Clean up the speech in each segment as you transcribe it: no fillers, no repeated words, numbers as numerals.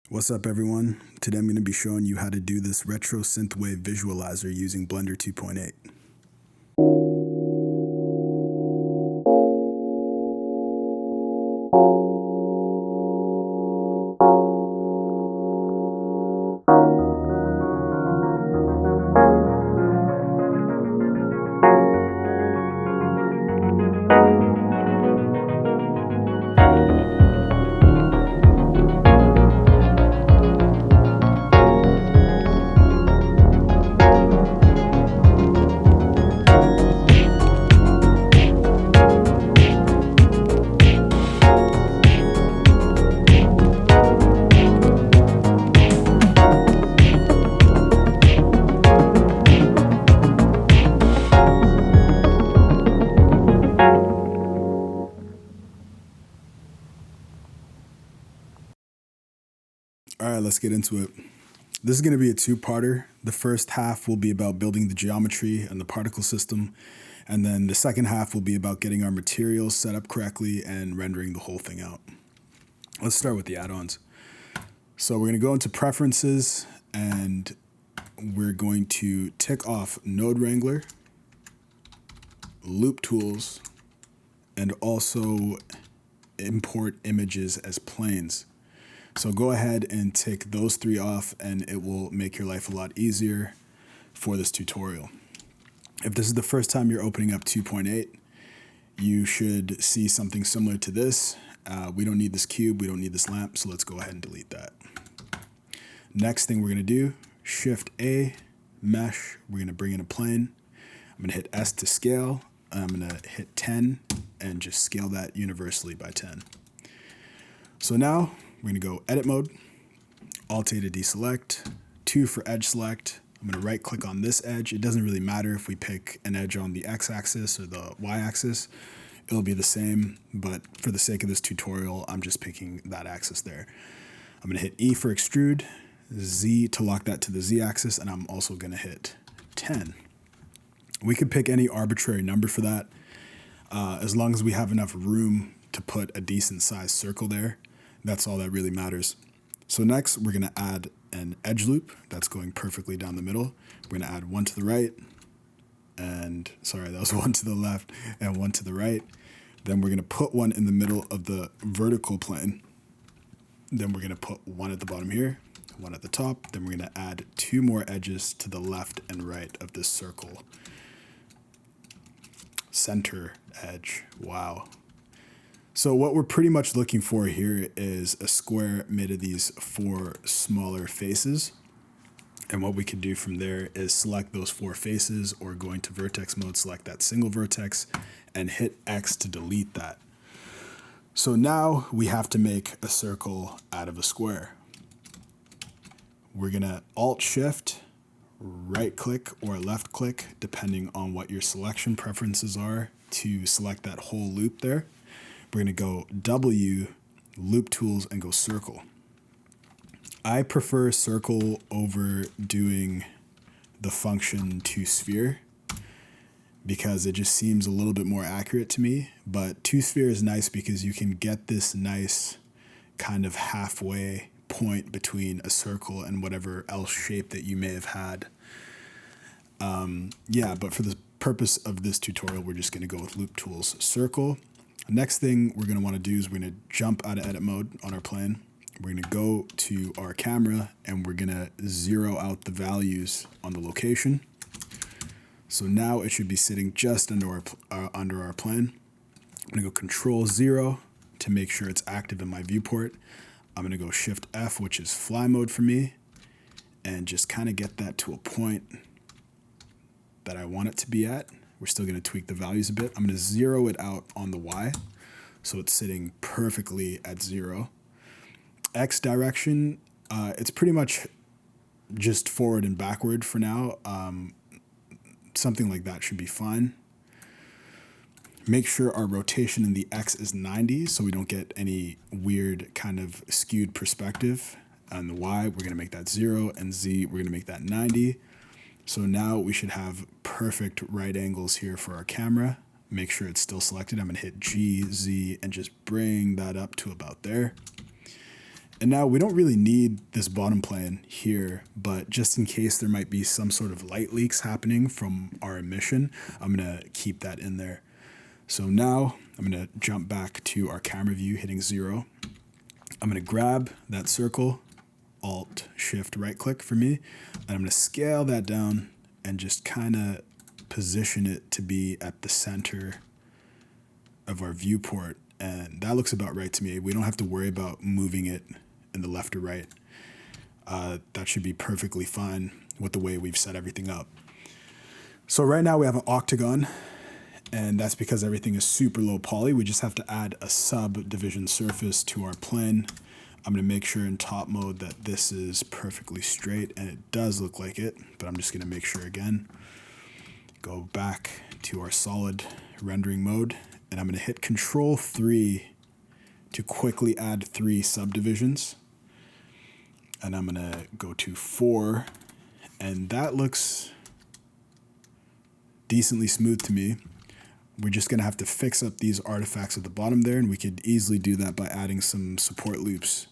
What's up everyone? Today I'm going to be showing you how to do this retro synthwave visualizer using Blender 2.8. Alright, let's get into it. This is going to be a two-parter. The first half will be about building the geometry and the particle system, and then the second half will be about getting our materials set up correctly and rendering the whole thing out. Let's start with the add-ons. So we're going to go into preferences, and we're going to tick off Node Wrangler, Loop Tools, and also import images as planes. So go ahead and tick those three off and it will make your life a lot easier for this tutorial. If this is the first time you're opening up 2.8, you should see something similar to this. We don't need this cube, we don't need this lamp, so let's go ahead and delete that. Next thing we're going to do, Shift A, Mesh, we're going to bring in a plane. I'm going to hit S to scale, I'm going to hit 10 and just scale that universally by 10. So now we're going to go Edit Mode, Alt-A to deselect, 2 for Edge Select. I'm going to right click on this edge. It doesn't really matter if we pick an edge on the X-axis or the Y-axis. It'll be the same, but for the sake of this tutorial, I'm just picking that axis there. I'm going to hit E for Extrude, Z to lock that to the Z-axis, and I'm also going to hit 10. We could pick any arbitrary number for that, as long as we have enough room to put a decent sized circle there. That's all that really matters. So next, we're going to add an edge loop that's going perfectly down the middle. We're going to add one to the right, and sorry, that was one to the left and one to the right. Then we're going to put one in the middle of the vertical plane. Then we're going to put one at the bottom here, one at the top. Then we're going to add 2 more edges to the left and right of this circle. Center edge, wow. So what we're pretty much looking for here is a square made of these 4 smaller faces. And what we can do from there is select those 4 faces, or go into vertex mode, select that single vertex and hit X to delete that. So now we have to make a circle out of a square. We're gonna Alt Shift, right click or left click, depending on what your selection preferences are, to select that whole loop there. We're going to go W, Loop Tools, and go Circle. I prefer Circle over doing the function to Sphere because it just seems a little bit more accurate to me. But to Sphere is nice because you can get this nice kind of halfway point between a circle and whatever else shape that you may have had. Yeah, but for the purpose of this tutorial, we're just going to go with Loop Tools, Circle. Next thing we're going to want to do is we're going to jump out of edit mode on our plane. We're going to go to our camera and we're going to zero out the values on the location. So now it should be sitting just under our plane. I'm going to go Control 0 to make sure it's active in my viewport. I'm going to go Shift F, which is fly mode for me, and just kind of get that to a point that I want it to be at. We're still going to tweak the values a bit. I'm going to zero it out on the Y, so it's sitting perfectly at 0. X direction, it's pretty much just forward and backward for now. Something like that should be fine. Make sure our rotation in the X is 90, so we don't get any weird kind of skewed perspective. On the Y, we're going to make that 0, and Z, we're going to make that 90. So now we should have perfect right angles here for our camera. Make sure it's still selected. I'm going to hit G, Z, and just bring that up to about there. And now we don't really need this bottom plane here, but just in case there might be some sort of light leaks happening from our emission, I'm gonna keep that in there. So now I'm gonna jump back to our camera view, hitting 0. I'm gonna grab that circle, Alt, Shift, right click for me, and I'm gonna scale that down and just kind of position it to be at the center of our viewport. And that looks about right to me. We don't have to worry about moving it in the left or right. That should be perfectly fine with the way we've set everything up. So right now we have an octagon, and that's because everything is super low poly. We just have to add a subdivision surface to our plane. I'm gonna make sure in top mode that this is perfectly straight, and it does look like it, but I'm just gonna make sure again. Go back to our solid rendering mode, and I'm gonna hit Control 3 to quickly add 3 subdivisions. And I'm gonna go to 4, and that looks decently smooth to me. We're just gonna have to fix up these artifacts at the bottom there, and we could easily do that by adding some support loops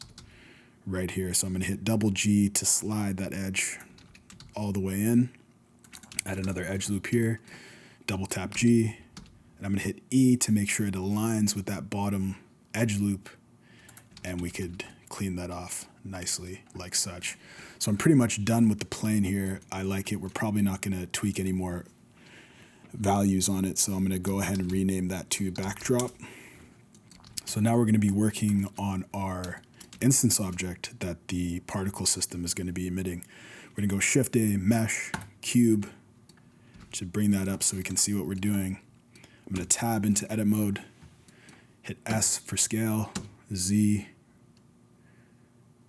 right here. So I'm gonna hit double G to slide that edge all the way in. Add another edge loop here, double tap G, and I'm gonna hit E to make sure it aligns with that bottom edge loop, and we could clean that off nicely like such. So I'm pretty much done with the plane here. I like it. We're probably not gonna tweak any more values on it, so I'm gonna go ahead and rename that to backdrop. So now we're gonna be working on our instance object that the particle system is gonna be emitting. We're gonna go Shift A, Mesh, Cube, to bring that up so we can see what we're doing. I'm gonna tab into edit mode, hit S for scale, Z,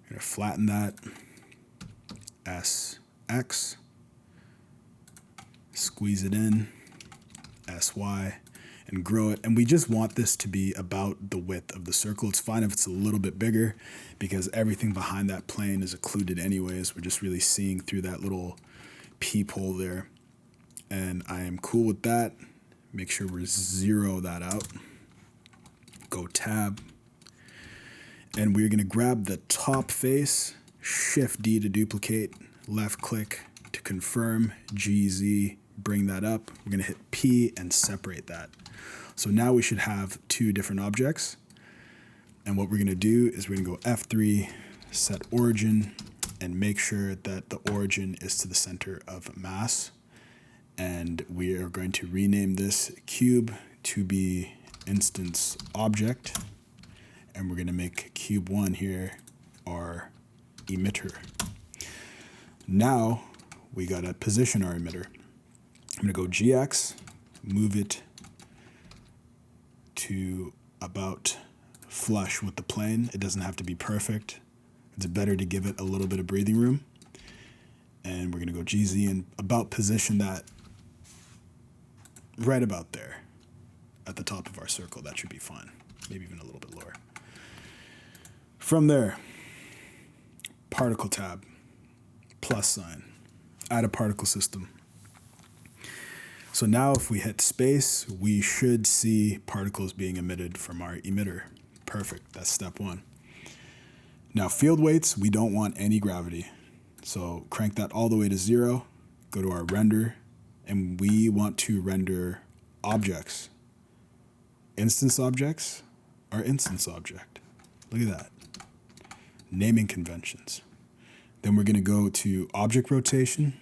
I'm gonna flatten that, S, X, squeeze it in, SY, and grow it. And we just want this to be about the width of the circle. It's fine if it's a little bit bigger because everything behind that plane is occluded anyways. We're just really seeing through that little peephole there. And I am cool with that. Make sure we 0 that out. Go tab. And we're gonna grab the top face, Shift D to duplicate, left click to confirm, GZ, bring that up. We're gonna hit P and separate that. So now we should have 2 different objects. And what we're gonna do is we're gonna go F3, set origin, and make sure that the origin is to the center of mass. And we are going to rename this cube to be instance object. And we're gonna make cube 1 here our emitter. Now we gotta position our emitter. I'm gonna go GX, move it to about flush with the plane. It doesn't have to be perfect. It's better to give it a little bit of breathing room. And we're gonna go GZ and about position that right about there at the top of our circle. That should be fine. Maybe even a little bit lower. From there, particle tab, plus sign, add a particle system. So now if we hit space, we should see particles being emitted from our emitter. Perfect, that's step 1. Now field weights, we don't want any gravity. So crank that all the way to 0, go to our render, and we want to render objects. Instance objects are instance object. Look at that. Naming conventions. Then we're gonna go to object rotation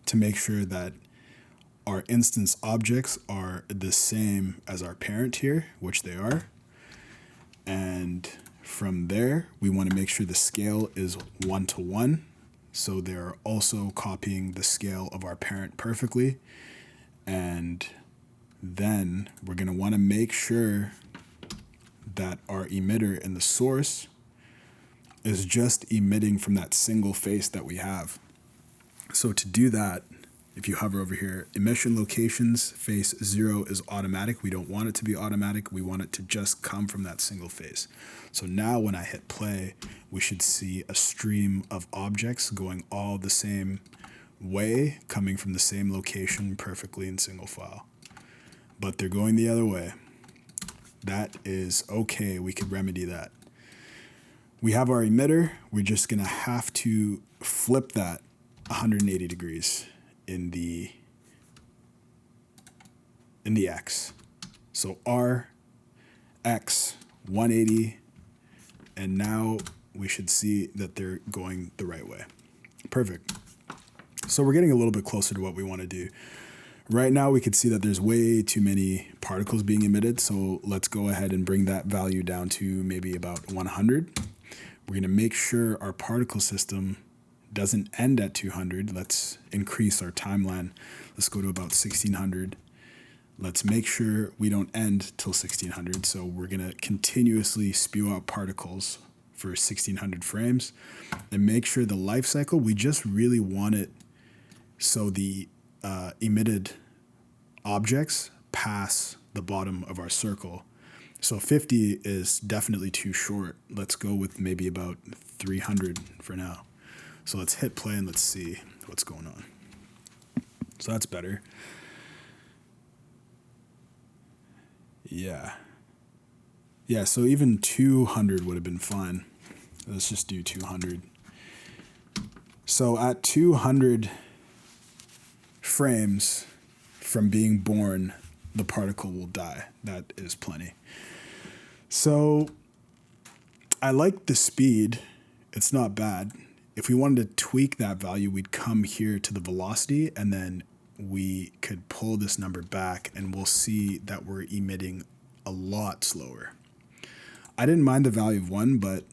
to make sure that our instance objects are the same as our parent here, which they are. And from there, we want to make sure the scale is 1:1. So they're also copying the scale of our parent perfectly. And then we're going to want to make sure that our emitter in the source is just emitting from that single face that we have. So to do that, if you hover over here, emission locations, face 0 is automatic. We don't want it to be automatic. We want it to just come from that single face. So now when I hit play, we should see a stream of objects going all the same way, coming from the same location perfectly in single file. But they're going the other way. That is okay. We could remedy that. We have our emitter. We're just going to have to flip that 180 degrees in the X. So R, X, 180, and now we should see that they're going the right way. Perfect. So we're getting a little bit closer to what we want to do. Right now we can see that there's way too many particles being emitted, so let's go ahead and bring that value down to maybe about 100. We're going to make sure our particle system doesn't end at 200. Let's increase our timeline. Let's go to about 1600. Let's make sure we don't end till 1600. So we're going to continuously spew out particles for 1600 frames, and make sure the life cycle, we just really want it so the emitted objects pass the bottom of our circle. So 50 is definitely too short. Let's go with maybe about 300 for now. So let's hit play and let's see what's going on. So that's better. Yeah, so even 200 would have been fine. Let's just do 200. So at 200 frames from being born, the particle will die. That is plenty. So I like the speed. It's not bad. If we wanted to tweak that value, we'd come here to the velocity, and then we could pull this number back, and we'll see that we're emitting a lot slower. I didn't mind the value of 1, but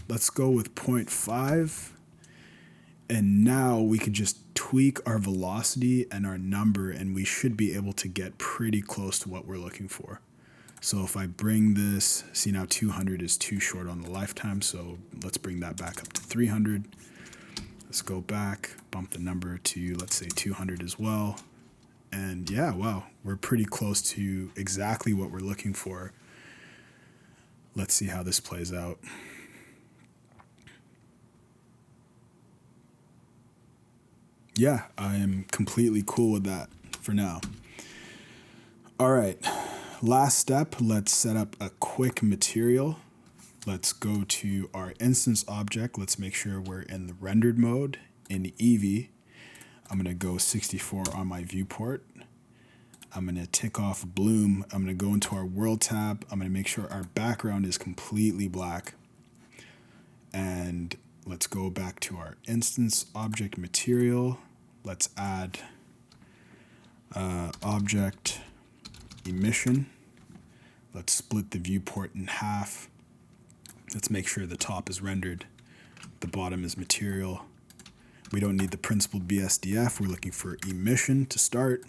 let's go with 0.5. And now we could just tweak our velocity and our number, and we should be able to get pretty close to what we're looking for. So if I bring this, see now 200 is too short on the lifetime, so let's bring that back up to 300. Let's go back, bump the number to, let's say 200 as well. And yeah, wow, we're pretty close to exactly what we're looking for. Let's see how this plays out. Yeah, I am completely cool with that for now. All right, last step, let's set up a quick material. Let's go to our instance object. Let's make sure we're in the rendered mode in eevee. I'm gonna go 64 on my viewport. I'm gonna tick off bloom. I'm gonna go into our world tab. I'm gonna make sure our background is completely black. And let's go back to our instance object material. Let's add object emission. Let's split the viewport in half. Let's make sure the top is rendered, the bottom is material. We don't need the principled BSDF. We're looking for emission to start.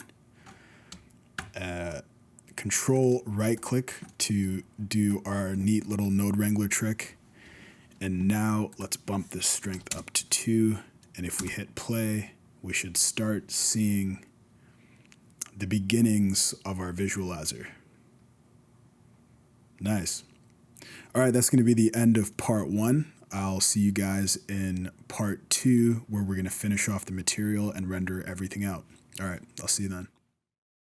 Control right click to do our neat little node wrangler trick. And now let's bump this strength up to 2. And if we hit play, we should start seeing the beginnings of our visualizer. Nice. All right, that's going to be the end of part 1. I'll see you guys in part 2, where we're going to finish off the material and render everything out. All right, I'll see you then.